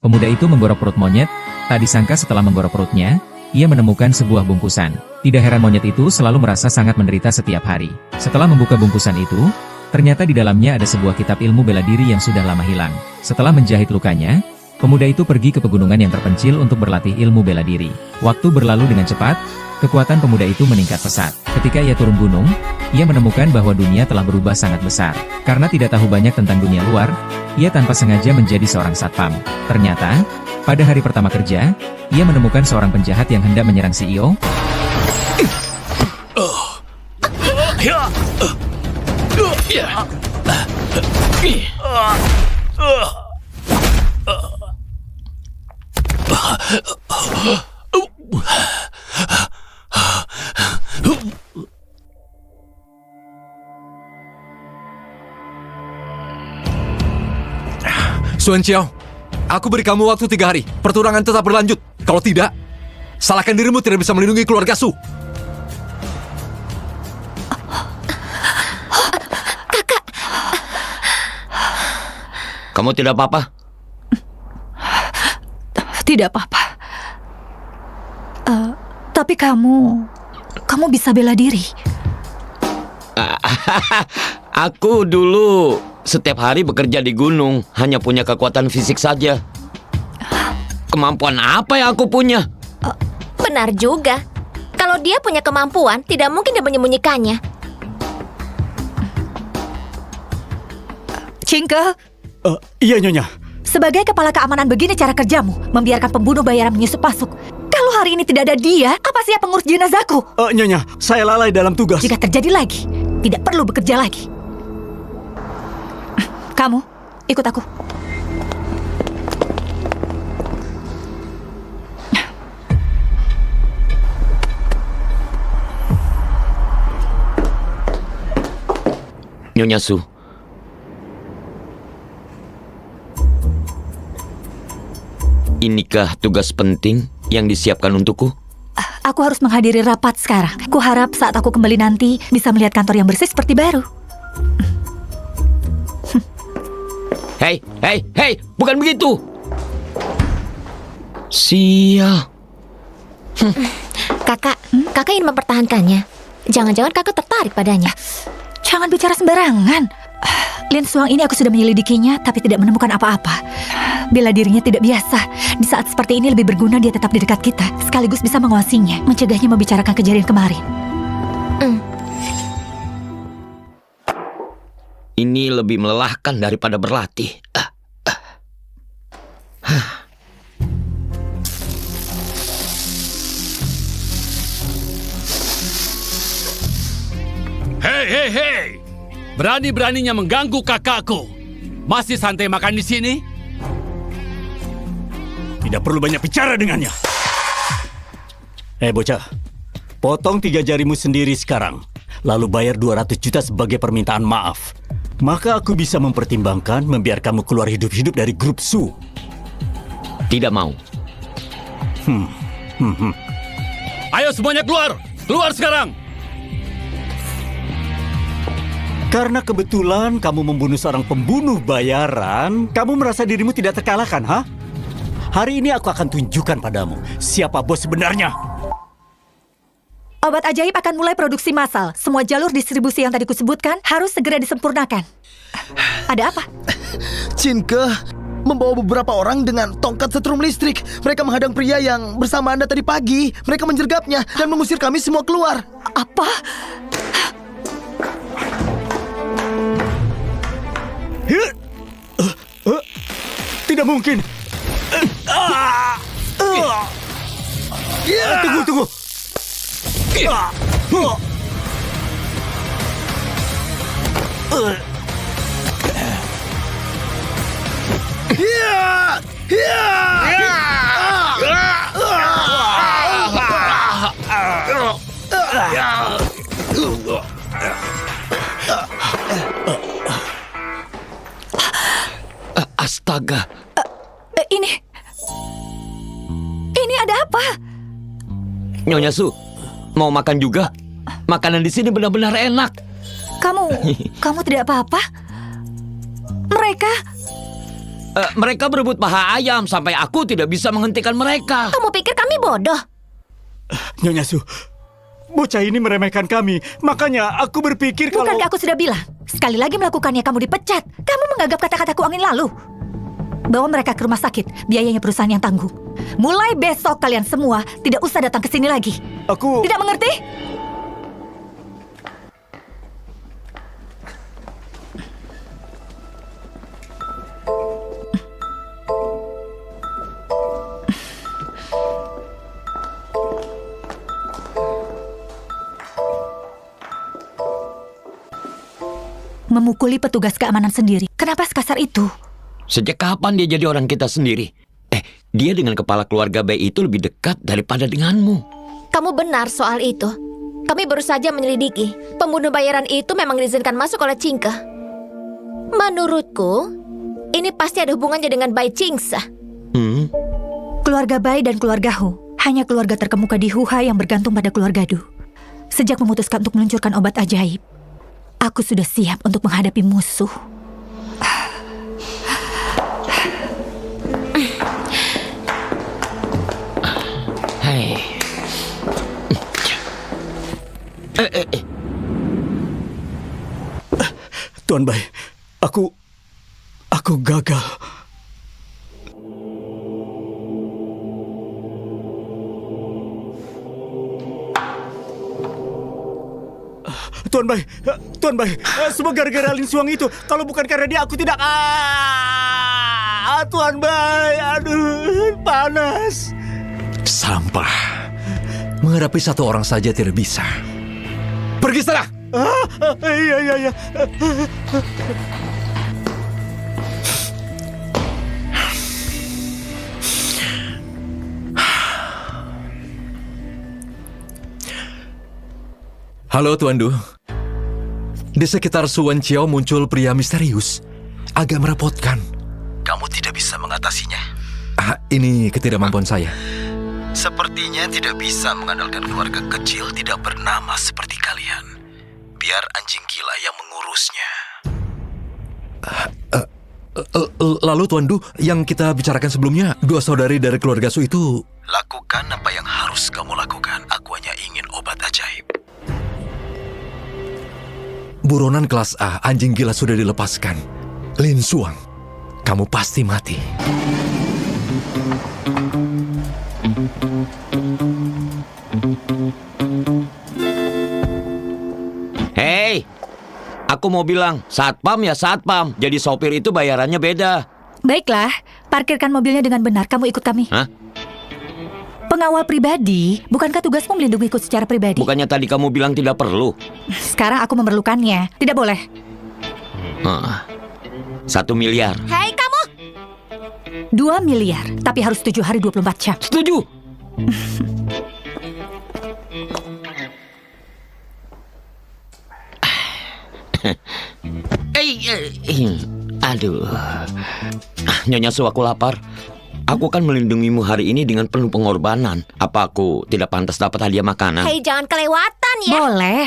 Pemuda itu menggorok perut monyet. Tak disangka setelah menggorok perutnya, ia menemukan sebuah bungkusan. Tidak heran monyet itu selalu merasa sangat menderita setiap hari. Setelah membuka bungkusan itu, ternyata di dalamnya ada sebuah kitab ilmu bela diri yang sudah lama hilang. Setelah menjahit lukanya, pemuda itu pergi ke pegunungan yang terpencil untuk berlatih ilmu bela diri. Waktu berlalu dengan cepat, kekuatan pemuda itu meningkat pesat. Ketika ia turun gunung, ia menemukan bahwa dunia telah berubah sangat besar. Karena tidak tahu banyak tentang dunia luar, ia tanpa sengaja menjadi seorang satpam. Ternyata, pada hari pertama kerja, ia menemukan seorang penjahat yang hendak menyerang CEO. Xuan Xiao, aku beri kamu waktu 3 hari. Perturangan tetap berlanjut. Kalau tidak, salahkan dirimu tidak bisa melindungi keluarga Su. Kakak. Kamu tidak apa-apa? Tidak apa-apa. Tapi kamu bisa bela diri. Aku dulu setiap hari bekerja di gunung, hanya punya kekuatan fisik saja. Kemampuan apa yang aku punya? Benar juga. Kalau dia punya kemampuan, tidak mungkin dia menyembunyikannya. Cingke, Iya, Nyonya. sebagai kepala keamanan begini cara kerjamu, membiarkan pembunuh bayaran menyusup masuk. Kalau hari ini tidak ada dia, apa siapa pengurus jenazahku? Nyonya, saya lalai dalam tugas. Jika terjadi lagi, tidak perlu bekerja lagi. Kamu, ikut aku. Nyonya Su, inikah tugas penting yang disiapkan untukku? Aku harus menghadiri rapat sekarang. Kuharap saat aku kembali nanti bisa melihat kantor yang bersih seperti baru. Hei, bukan begitu. Sial. Kakak ingin mempertahankannya. Jangan-jangan kakak tertarik padanya. Jangan bicara sembarangan. Lin Suang ini aku sudah menyelidikinya, tapi tidak menemukan apa-apa. Bela dirinya tidak biasa. Di saat seperti ini lebih berguna dia tetap di dekat kita, sekaligus bisa menguasinya, mencegahnya membicarakan kejadian kemarin. Ini lebih melelahkan daripada berlatih. Hei! Berani-beraninya mengganggu kakakku. Masih santai makan di sini? Tidak perlu banyak bicara dengannya. Bocah. Potong 3 jarimu sendiri sekarang. Lalu bayar 200 juta sebagai permintaan maaf. Maka aku bisa mempertimbangkan membiarkanmu keluar hidup-hidup dari grup Su. Tidak mau. Ayo semuanya keluar! Keluar sekarang! Karena kebetulan kamu membunuh seorang pembunuh bayaran, kamu merasa dirimu tidak terkalahkan, ha? Hari ini aku akan tunjukkan padamu siapa bos sebenarnya. Obat ajaib akan mulai produksi massal. Semua jalur distribusi yang tadi kusebutkan harus segera disempurnakan. Ada apa? Cingke membawa beberapa orang dengan tongkat setrum listrik. Mereka menghadang pria yang bersama Anda tadi pagi. Mereka menjergapnya dan mengusir kami semua keluar. Apa? Tidak mungkin. Tunggu. Astaga. Ini ada apa? Nyonya Su, mau makan juga? Makanan di sini benar-benar enak. Kamu tidak apa-apa? Mereka Mereka berebut paha ayam sampai aku tidak bisa menghentikan mereka. Kamu pikir kami bodoh? Nyonya Su, bocah ini meremehkan kami. Makanya aku berpikir kalau... Bukankah aku sudah bilang? Sekali lagi melakukannya kamu dipecat. Kamu menganggap kata-kataku angin lalu. Bawa mereka ke rumah sakit. Biayanya perusahaan yang tanggung. Mulai besok kalian semua tidak usah datang ke sini lagi. Aku... Tidak mengerti? Memukuli petugas keamanan sendiri. Kenapa sekasar itu? Sejak kapan dia jadi orang kita sendiri? Dia dengan kepala keluarga bayi itu lebih dekat daripada denganmu. Kamu benar soal itu. Kami baru saja menyelidiki. Pembunuh bayaran itu memang diizinkan masuk oleh Cingke. Menurutku, ini pasti ada hubungannya dengan Bai Cingse. Keluarga Bai dan keluarga Hu hanya keluarga terkemuka di Huha yang bergantung pada keluarga Du. Sejak memutuskan untuk meluncurkan obat ajaib, aku sudah siap untuk menghadapi musuh. Hai. Tuan Bai, aku gagal. Tuan Bai, semua gara-gara Lin Suang itu. Kalau bukan karena dia, aku tidak... Tuan Bai, aduh, panas. Sampah. Menghadapi satu orang saja tidak bisa. Pergi sana! Iya. Halo Tuan Du. Di sekitar Suan Chiao muncul pria misterius. Agak merepotkan. Kamu tidak bisa mengatasinya. Ini ketidakmampuan saya. Sepertinya tidak bisa mengandalkan keluarga kecil tidak bernama seperti kalian. Biar anjing gila yang mengurusnya. Lalu Tuan Du, yang kita bicarakan sebelumnya, dua saudari dari keluarga Su itu... Lakukan apa yang harus kamu lakukan. Aku hanya ingin obat ajaib. Buronan kelas A, anjing gila sudah dilepaskan. Lin Suang, kamu pasti mati. Hei, aku mau bilang, satpam ya satpam. Jadi sopir itu bayarannya beda. Baiklah, parkirkan mobilnya dengan benar. Kamu ikut kami. Hah? Pengawal pribadi, bukankah tugasmu melindungiku secara pribadi? Bukannya tadi kamu bilang tidak perlu? Sekarang aku memerlukannya. Tidak boleh. 1 miliar. Hei kamu! 2 miliar, tapi harus 7 hari 24 jam. Setuju. Aduh. Nyonya Su, aku lapar. Aku kan melindungimu hari ini dengan penuh pengorbanan. Apa aku tidak pantas dapat hadiah makanan? Hei, jangan kelewatan ya. Boleh.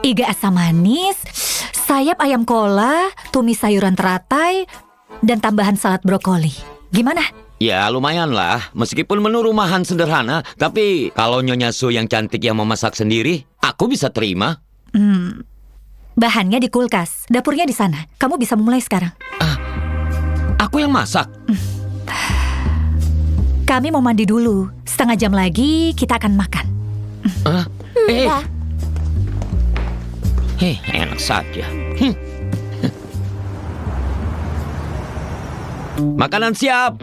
Iga asam manis, sayap ayam kola, tumis sayuran teratai, dan tambahan salad brokoli. Gimana? Ya lumayan lah. Meskipun menu rumahan sederhana, tapi kalau Nyonya Su yang cantik yang memasak sendiri, aku bisa terima. Bahannya di kulkas, dapurnya di sana. Kamu bisa memulai sekarang. Aku yang masak. Kami mau mandi dulu. Setengah jam lagi kita akan makan. Ya. Enak saja. Makanan siap.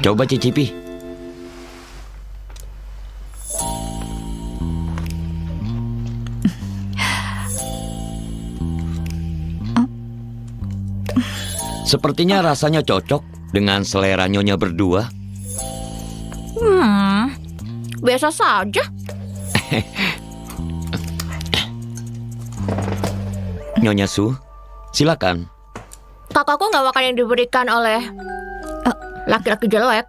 Coba cicipi. Sepertinya rasanya cocok dengan selera Nyonya berdua. Biasa saja. Nyonya Su, silakan. Kakakku nggak makan yang diberikan oleh laki-laki jelek.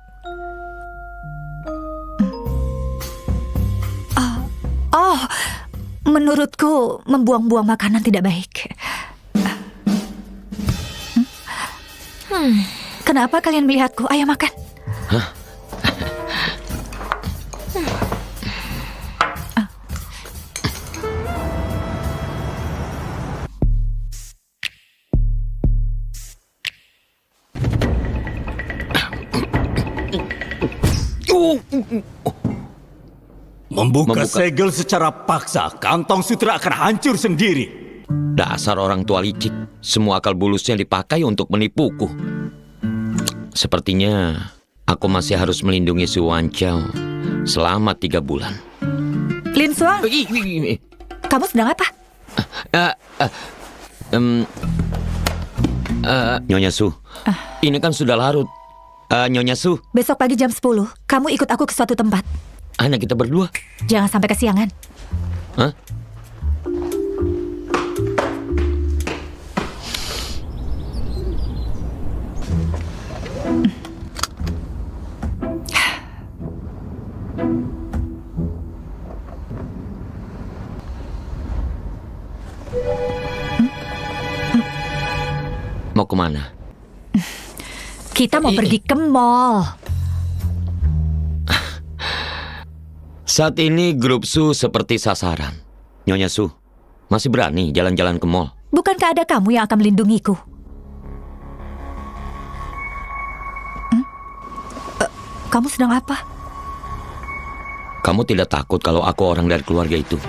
Oh, Menurutku, membuang-buang makanan tidak baik. Kenapa kalian melihatku? Ayo makan. Membuka segel secara paksa, kantong sutra akan hancur sendiri. Dasar orang tua licik. Semua akal bulusnya dipakai untuk menipuku. Sepertinya aku masih harus melindungi Su Wancao selama 3 bulan. Lin Suang, kamu sedang apa? Nyonya Su, ini kan sudah larut. Nyonya Su, Besok pagi jam 10, kamu ikut aku ke suatu tempat. hanya kita berdua. Jangan sampai kesiangan. Hah? Mau kemana? Kita mau pergi ke mall. Saat ini grup Su seperti sasaran. Nyonya Su, masih berani jalan-jalan ke mall? Bukankah ada kamu yang akan melindungiku? Kamu sedang apa? Kamu tidak takut kalau aku orang dari keluarga itu?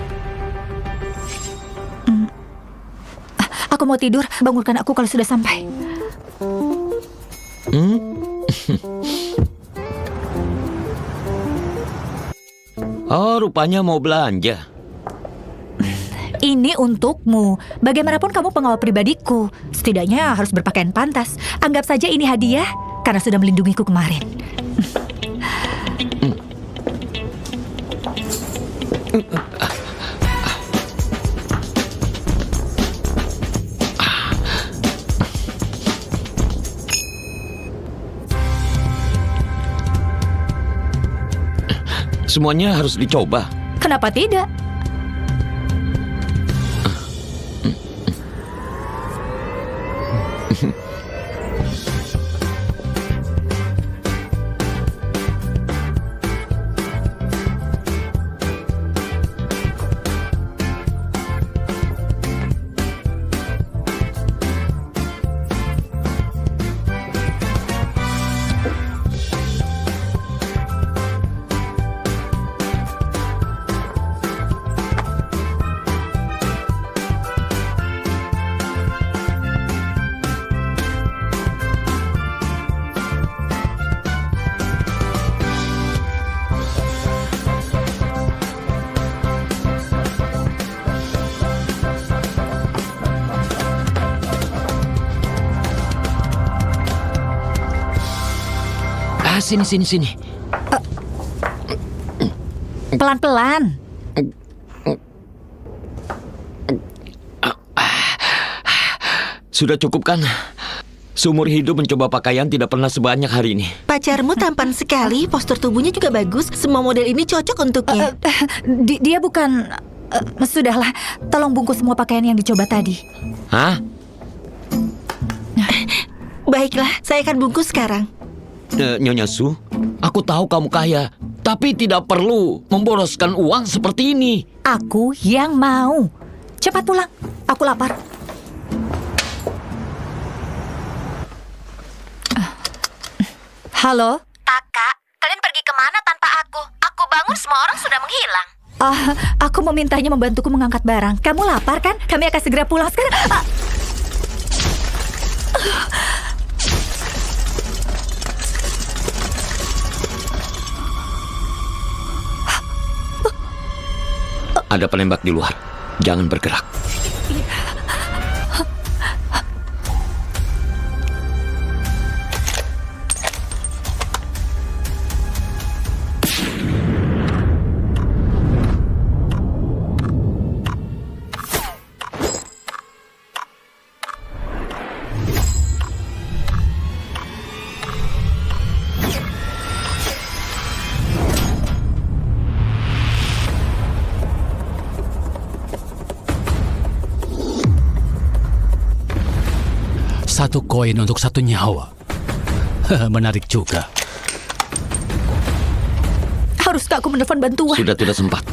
Aku mau tidur, bangunkan aku kalau sudah sampai. Oh, rupanya mau belanja. Ini untukmu. Bagaimanapun kamu pengawal pribadiku. Setidaknya harus berpakaian pantas. Anggap saja ini hadiah karena sudah melindungiku kemarin. Semuanya harus dicoba. Kenapa tidak? Sini. Pelan-pelan. Sudah cukup kan? Seumur hidup mencoba pakaian tidak pernah sebanyak hari ini. Pacarmu tampan sekali, postur tubuhnya juga bagus. Semua model ini cocok untuknya. Dia bukan... sudahlah, tolong bungkus semua pakaian yang dicoba tadi. Hah? Baiklah, saya akan bungkus sekarang. Nyonya Su, aku tahu kamu kaya, tapi tidak perlu memboroskan uang seperti ini. Aku yang mau. Cepat pulang, aku lapar. Halo? Kakak, kalian pergi kemana tanpa aku? Aku bangun semua orang sudah menghilang. Aku memintanya membantuku mengangkat barang. Kamu lapar kan? Kami akan segera pulang sekarang. Ada penembak di luar. Jangan bergerak. 1 koin untuk 1 nyawa. Menarik juga. Haruskah aku menelpon bantuan? Sudah tidak sempat.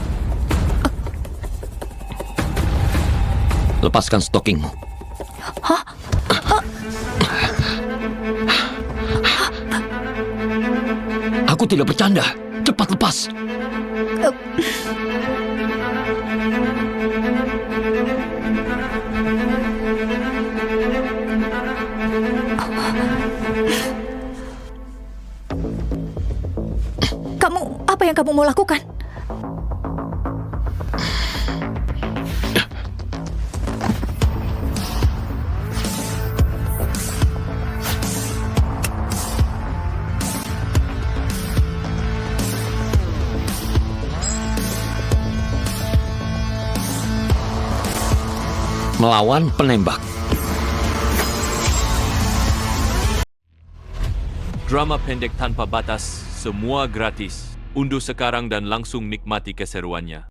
Lepaskan stockingmu. Aku tidak bercanda. Cepat lepas. Apa yang kamu mau lakukan? Melawan penembak. Drama pendek tanpa batas, semua gratis. Unduh sekarang dan langsung nikmati keseruannya.